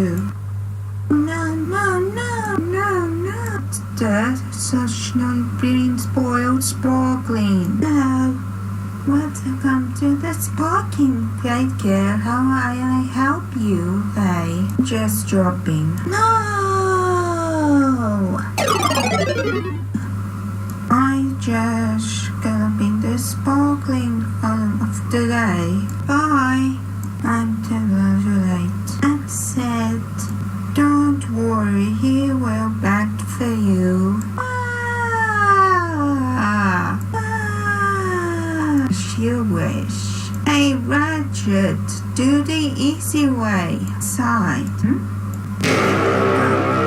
too. No, no, no, no, no. There's such no being spoiled sparkling. No. Welcome to the sparking. Take care. How may I help you? Hey, just dropping. No. I just gonna be the sparkling of the day. Bye. I'm too late. That's it. Don't worry, he will back for you. You wish. Hey, Ratchet, do the easy way. Side. Come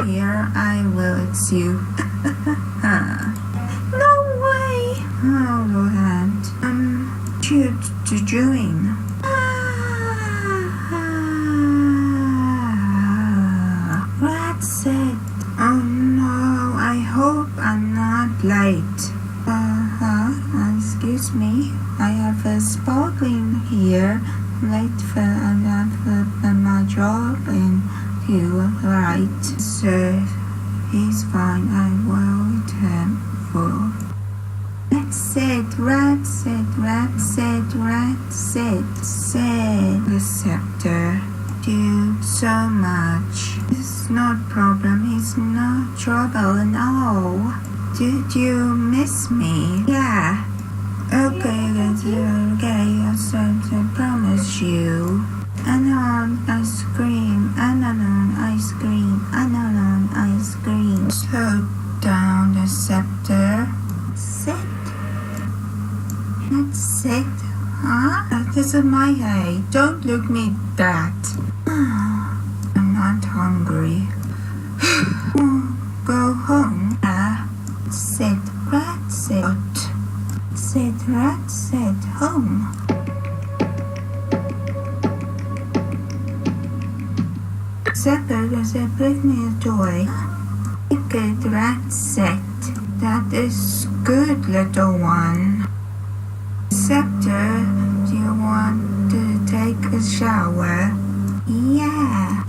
here, I will it's you. No way. Oh, Lord. Shoot to join. Ratchet. Oh no, I hope I'm not late. Excuse me. I have a sparkling here. Late for my job and you right. So he's fine. I will return for. Ratchet, perceptor. You so much. It's not problem. It's no trouble at all. Did you miss me? Yeah. Okay, I promise you. Anon ice cream, ice cream. Slow down the scepter. Sit. That's it. Huh? This is my hay. Don't look me that. I'm not hungry. Go home. Sit, Ratchet. Sit, Ratchet, home. Scepter bring me a toy. Good, Ratchet. That is good, little one. Scepter, do you want to take a shower? Yeah.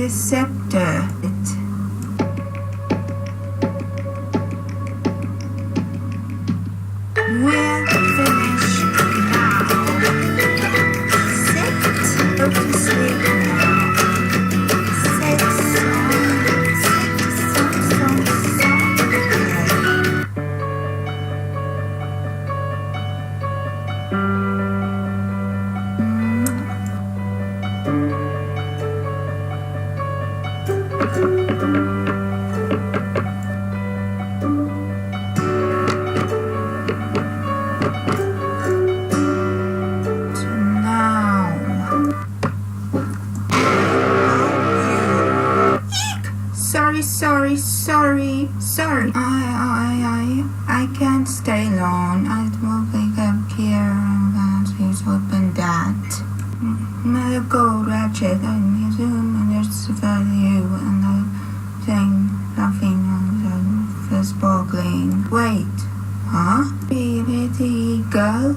Scepter. We're finished now. Sit. Go to sleep now. Sit. Sorry. I can't stay long. I will pick up here and he's open that. Let go, Ratchet, and there's value and I think nothing for sparkling. Wait, huh? Where did he go?